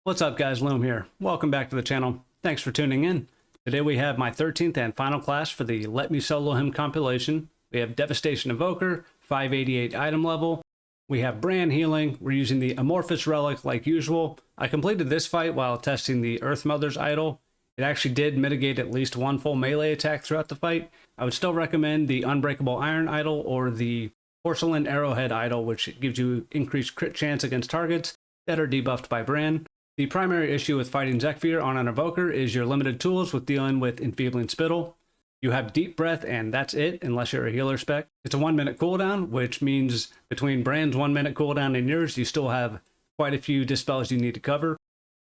What's up guys, Loom here. Welcome back to the channel. Thanks for tuning in. Today we have my 13th and final class for the Let Me Solo Him compilation. We have Devastation Evoker, 588 item level. We have Brann healing. We're using the Amorphous Relic like usual. I completed this fight while testing the Earth Mother's idol. It actually did mitigate at least one full melee attack throughout the fight. I would still recommend the Unbreakable Iron idol or the Porcelain Arrowhead idol, which gives you increased crit chance against targets that are debuffed by Brann. The primary issue with fighting Zekvir on an Evoker is your limited tools with dealing with Enfeebling Spittle. You have Deep Breath and that's it, unless you're a healer spec. It's a 1 minute cooldown, which means between Brann's 1 minute cooldown and yours, you still have quite a few dispels you need to cover.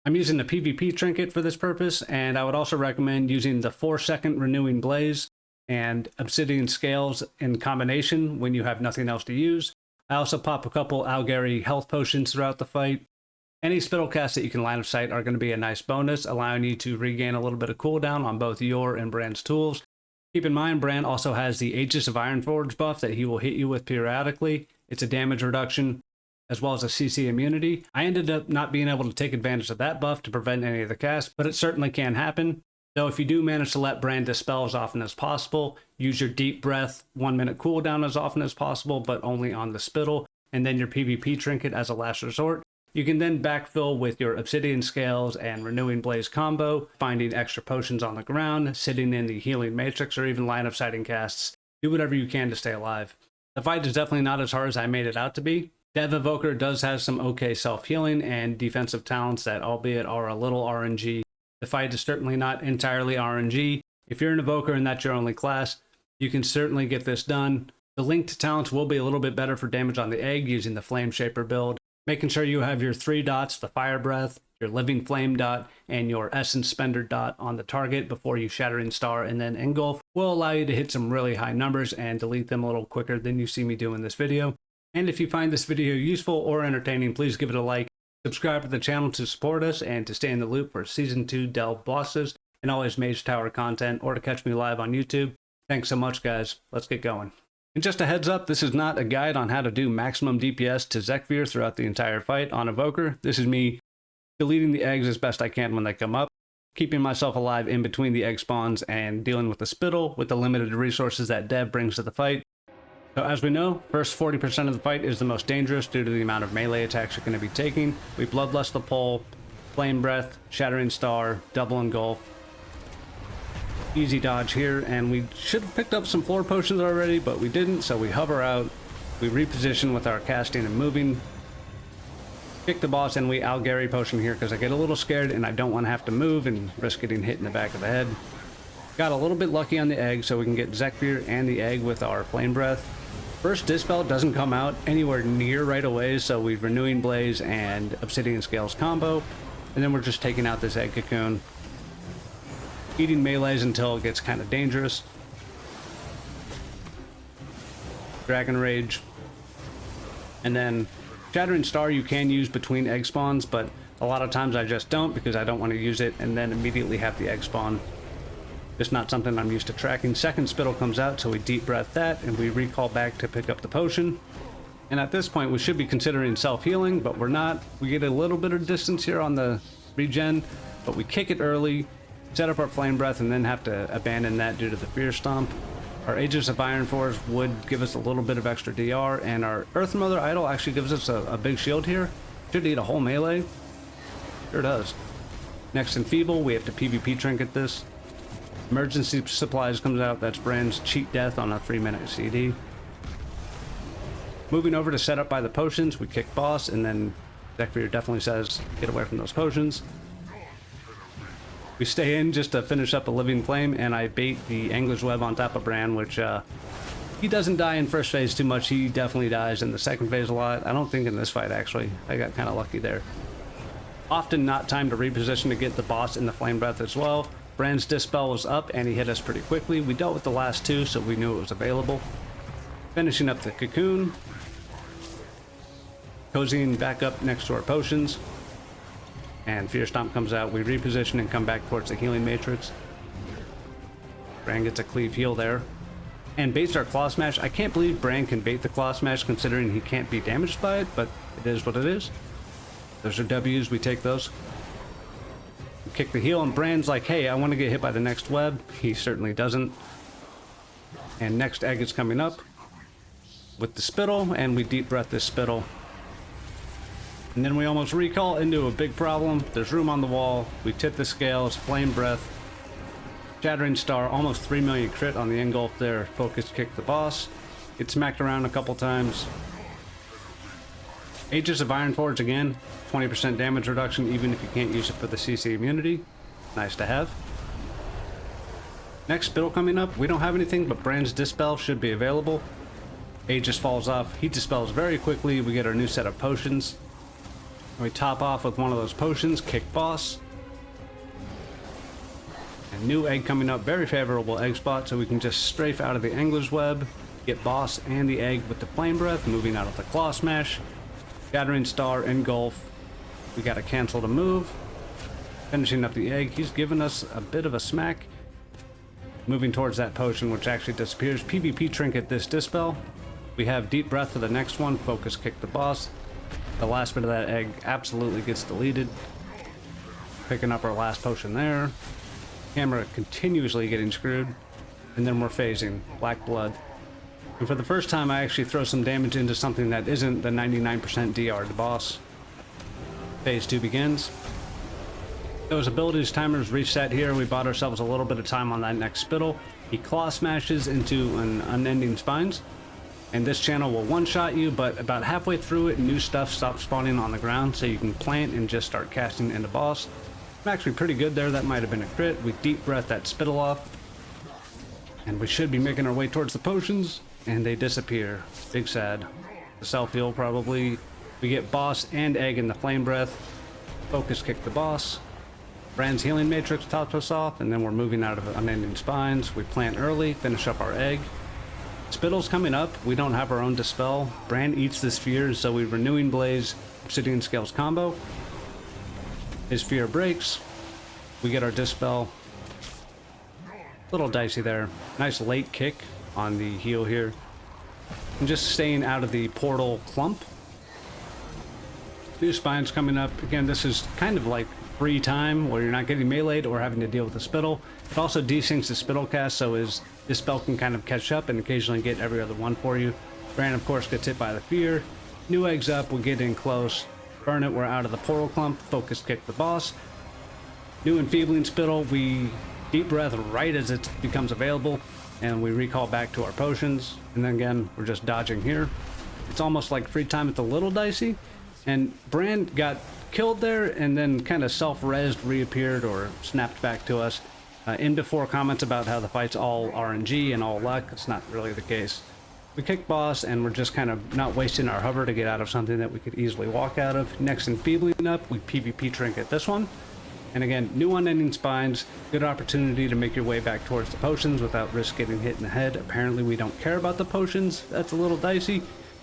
I'm using the PvP trinket for this purpose, and I would also recommend using the 4-second Renewing Blaze and Obsidian Scales in combination when you have nothing else to use. I also pop a couple Algary health potions throughout the fight. Any Spittle casts that you can line of sight are going to be a nice bonus, allowing you to regain a little bit of cooldown on both your and Brann's tools. Keep in mind, Brann also has the Aegis of Ironforge buff that he will hit you with periodically. It's a damage reduction, as well as a CC immunity. I ended up not being able to take advantage of that buff to prevent any of the casts, but it certainly can happen. So if you do manage to let Brann dispel as often as possible, use your Deep Breath 1 minute cooldown as often as possible, but only on the Spittle, and then your PvP trinket as a last resort. You can then backfill with your Obsidian Scales and Renewing Blaze combo, finding extra potions on the ground, sitting in the Healing Matrix, or even line of sighting casts. Do whatever you can to stay alive. The fight is definitely not as hard as I made it out to be. Dev Evoker does have some okay self-healing and defensive talents that, albeit are a little RNG. The fight is certainly not entirely RNG. If you're an Evoker and that's your only class, you can certainly get this done. The linked talents will be a little bit better for damage on the egg using the Flame Shaper build. Making sure you have your 3 dots, the Fire Breath, your Living Flame dot, and your Essence Spender dot on the target before you Shattering Star and then Engulf will allow you to hit some really high numbers and delete them a little quicker than you see me do in this video. And if you find this video useful or entertaining, please give it a like, subscribe to the channel to support us and to stay in the loop for Season 2 Delve bosses and always Mage Tower content, or to catch me live on YouTube. Thanks so much guys, let's get going. And just a heads up, this is not a guide on how to do maximum DPS to Zekvir throughout the entire fight on Evoker. This is me deleting the eggs as best I can when they come up, keeping myself alive in between the egg spawns, and dealing with the Spittle with the limited resources that Dev brings to the fight. So as we know, first 40% of the fight is the most dangerous due to the amount of melee attacks you're going to be taking. We Bloodlust the Pole, Flame Breath, Shattering Star, Double Engulf. Easy dodge here, and we should have picked up some floor potions already, but we didn't, so we hover out, we reposition with our casting and moving, kick the boss, and we Algary potion here because I get a little scared and I don't want to have to move and risk getting hit in the back of the head. Got a little bit lucky on the egg, so we can get Zekvir and the egg with our Flame Breath. First Dispel doesn't come out anywhere near right away, so we Renewing Blaze and Obsidian Scales combo, and then we're just taking out this egg cocoon. Eating melees until it gets kind of dangerous. Dragon Rage. And then Shattering Star you can use between egg spawns, but a lot of times I just don't because I don't want to use it and then immediately have the egg spawn. Just not something I'm used to tracking. Second Spittle comes out, so we Deep Breath that and we recall back to pick up the potion. And at this point we should be considering self-healing, but we're not. We get a little bit of distance here on the regen, but we kick it early, set up our Flame Breath, and then have to abandon that due to the Fear Stomp. Our Aegis of Ironforge would give us a little bit of extra DR, and our Earth Mother idol actually gives us a big shield here. Should eat a whole melee. Sure does. Next Enfeeble, we have to PvP trinket this. Emergency Supplies comes out, that's Brann's Cheat Death on a 3-minute CD. Moving over to set up by the potions, we kick boss, and then Zekvir definitely says, get away from those potions. We stay in just to finish up a Living Flame, and I bait the Angler's Web on top of Brann, which he doesn't die in first phase too much. He definitely dies in the second phase a lot. I don't think in this fight, actually. I got kind of lucky there. Often not time to reposition to get the boss in the Flame Breath as well. Brann's Dispel was up, and he hit us pretty quickly. We dealt with the last two, so we knew it was available. Finishing up the Cocoon. Cozying back up next to our potions. And Fear Stomp comes out, we reposition and come back towards the Healing Matrix. Brann gets a cleave heal there. And baits our Claw Smash. I can't believe Brann can bait the Claw Smash considering he can't be damaged by it, but it is what it is. Those are W's, we take those. We kick the heal, and Brann's like, hey, I want to get hit by the next web. He certainly doesn't. And next egg is coming up with the Spittle, and we deep breath this Spittle. And then we almost recall into a big problem. There's room on the wall. We tip the scales, flame breath, shattering star, almost 3 million crit on the engulf there. Focus kick the boss. Get smacked around a couple times. Aegis of Ironforge again, 20% damage reduction even if you can't use it for the CC immunity. Nice to have. Next Spittle coming up. We don't have anything, but Brann's Dispel should be available. Aegis falls off. He dispels very quickly. We get our new set of potions. We top off with one of those potions, kick boss. And new egg coming up, very favorable egg spot, so we can just strafe out of the Angler's Web, get boss and the egg with the flame breath, moving out of the claw smash, gathering star, engulf. We gotta cancel the move, finishing up the egg. He's given us a bit of a smack, moving towards that potion, which actually disappears. PvP trinket this dispel. We have deep breath for the next one, focus kick the boss. The last bit of that egg absolutely gets deleted. Picking up our last potion there. Camera continuously getting screwed. And then we're phasing. Black blood. And for the first time I actually throw some damage into something that isn't the 99% DR to boss. Phase 2 begins. Those abilities timers reset here. We bought ourselves a little bit of time on that next Spittle. He claw smashes into an unending spines. And this channel will one-shot you, but about halfway through it, new stuff stops spawning on the ground, so you can plant and just start casting into boss. I'm actually pretty good there. That might have been a crit. We deep breath that Spittle off. And we should be making our way towards the potions, and they disappear. Big sad. The self-heal probably. We get boss and egg in the flame breath. Focus kick the boss. Brann's healing matrix tops us off, and then we're moving out of unending spines. We plant early, finish up our egg. Spittle's coming up. We don't have our own dispel. Brann eats the spheres, so we renewing blaze, obsidian scales combo. His sphere breaks. We get our dispel. Little dicey there. Nice late kick on the heal here. And just staying out of the portal clump. New spines coming up. Again, this is kind of like free time where you're not getting meleeed or having to deal with the Spittle. It also desyncs the Spittle cast, so his spell can kind of catch up and occasionally get every other one for you. Brann, of course, gets hit by the fear. New eggs up, we get in close. Burn it, we're out of the portal clump. Focus kick the boss. New enfeebling Spittle, we deep breath right as it becomes available, and we recall back to our potions. And then again, we're just dodging here. It's almost like free time. It's a little dicey. And Brann got killed there and then kind of self-rezzed, reappeared, or snapped back to us. In before comments about how the fight's all RNG and all luck. It's not really the case. We kick boss, and we're just kind of not wasting our hover to get out of something that we could easily walk out of. Next, enfeebling up, we PvP trinket this one. And again, new unending spines. Good opportunity to make your way back towards the potions without risk getting hit in the head. Apparently we don't care about the potions. That's a little dicey.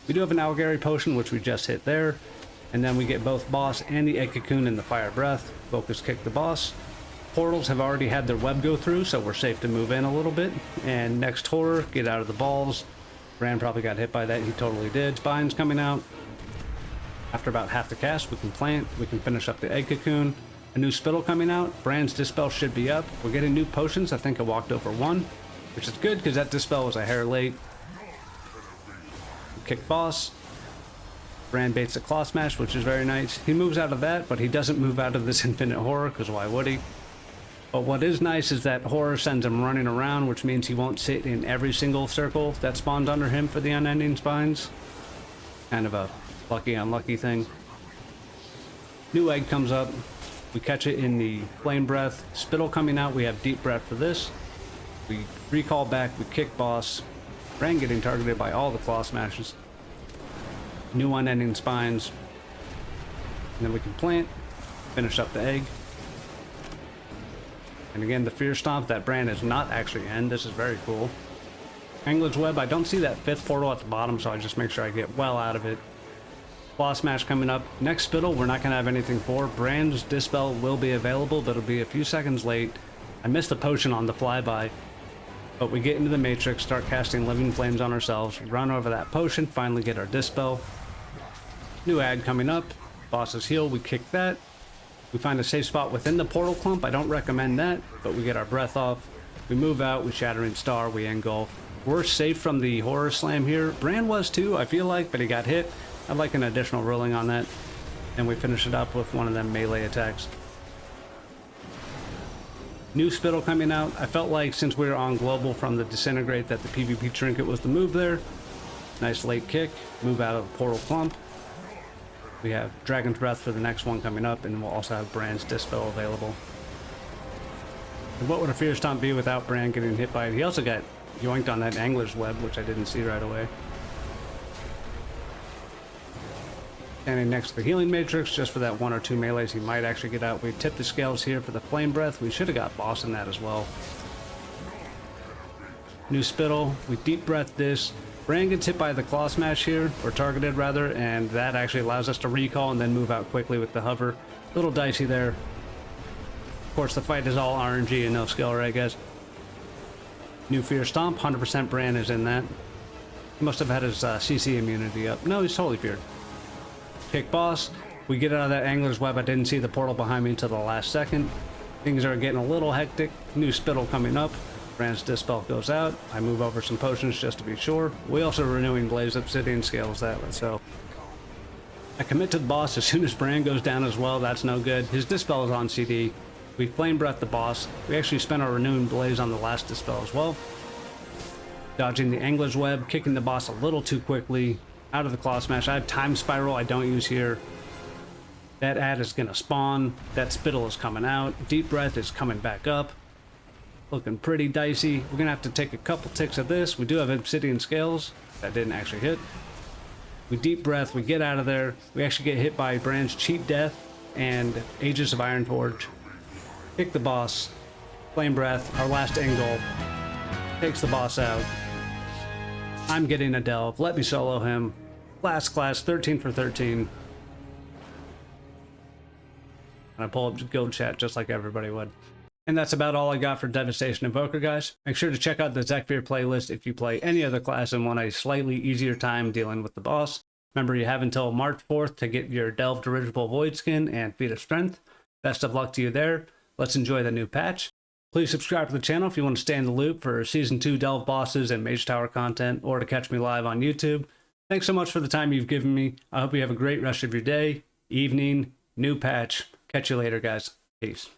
We do have an Algary potion, which we just hit there. And then we get both boss and the egg cocoon in the fire breath. Focus kick the boss. Portals have already had their web go through, so we're safe to move in a little bit. And next horror, get out of the balls. Brann probably got hit by that. He totally did. Spines coming out. After about half the cast, we can plant. We can finish up the egg cocoon. A new Spittle coming out. Brann's Dispel should be up. We're getting new potions. I think I walked over one, which is good because that Dispel was a hair late. Kick boss. Brann baits a claw smash, which is very nice. He moves out of that, but he doesn't move out of this infinite horror, because why would he? But what is nice is that horror sends him running around, which means he won't sit in every single circle that spawns under him for the unending spines. Kind of a lucky unlucky thing. New egg comes up. We catch it in the flame breath. Spittle coming out. We have deep breath for this. We recall back. We kick boss. Brann getting targeted by all the claw smashes. New unending spines. And then we can plant. Finish up the egg. And again, the fear stomp that Brann is not actually in. This is very cool. Angler's Web. I don't see that fifth portal at the bottom, so I just make sure I get well out of it. Claw smash coming up. Next Spittle, we're not going to have anything for. Brann's Dispel will be available, but it'll be a few seconds late. I missed the potion on the flyby, but we get into the matrix, start casting living flames on ourselves, run over that potion, finally get our Dispel. New ad coming up. Boss's heal, we kick that. We find a safe spot within the portal clump. I don't recommend that, but we get our breath off. We move out, we Shattering Star, we engulf. We're safe from the Horror Slam here. Brann was too, I feel like, but he got hit. I'd like an additional ruling on that. And we finish it up with one of them melee attacks. New Spittle coming out. I felt like since we were on global from the Disintegrate that the PvP trinket was the move there. Nice late kick. Move out of the portal clump. We have Dragon's Breath for the next one coming up, and we'll also have Brann's Dispel available. And what would a Fear Stomp be without Brann getting hit by it? He also got yoinked on that Angler's Web, which I didn't see right away. Standing next to the Healing Matrix, just for that 1 or 2 melees he might actually get out. We tip the scales here for the Flame Breath. We should have got Boss in that as well. New Spittle. We Deep Breath this. Brann gets hit by the Claw Smash here, or targeted rather, and that actually allows us to recall and then move out quickly with the hover. Little dicey there. Of course, the fight is all RNG and no skill, right, guys? New Fear Stomp. 100% Brann is in that. He must have had his CC immunity up. No, he's totally feared. Kick Boss. We get out of that Angler's Web. I didn't see the portal behind me until the last second. Things are getting a little hectic. New Spittle coming up. Brann's Dispel goes out. I move over some potions just to be sure. We also renewing Blaze Obsidian scales that, so I commit to the boss as soon as Brann goes down as well. That's no good. His Dispel is on CD. We Flame Breath the boss. We actually spent our renewing Blaze on the last Dispel as well. Dodging the Angler's Web, kicking the boss a little too quickly. Out of the Claw Smash. I have Time Spiral I don't use here. That ad is going to spawn. That Spittle is coming out. Deep Breath is coming back up. Looking pretty dicey. We're going to have to take a couple ticks of this. We do have Obsidian Scales. That didn't actually hit. We Deep Breath. We get out of there. We actually get hit by Brann's Cheap Death and Aegis of Ironforge. Kick the boss. Flame Breath. Our last engulf. Takes the boss out. I'm getting a delve. Let me solo him. Last class, 13 for 13. And I pull up Guild Chat just like everybody would. And that's about all I got for Devastation Evoker, guys. Make sure to check out the Zekvir playlist if you play any other class and want a slightly easier time dealing with the boss. Remember, you have until March 4th to get your Delve Dirigible Void Skin and Feat of Strength. Best of luck to you there. Let's enjoy the new patch. Please subscribe to the channel if you want to stay in the loop for Season 2 Delve bosses and Mage Tower content, or to catch me live on YouTube. Thanks so much for the time you've given me. I hope you have a great rest of your day, evening, new patch. Catch you later, guys. Peace.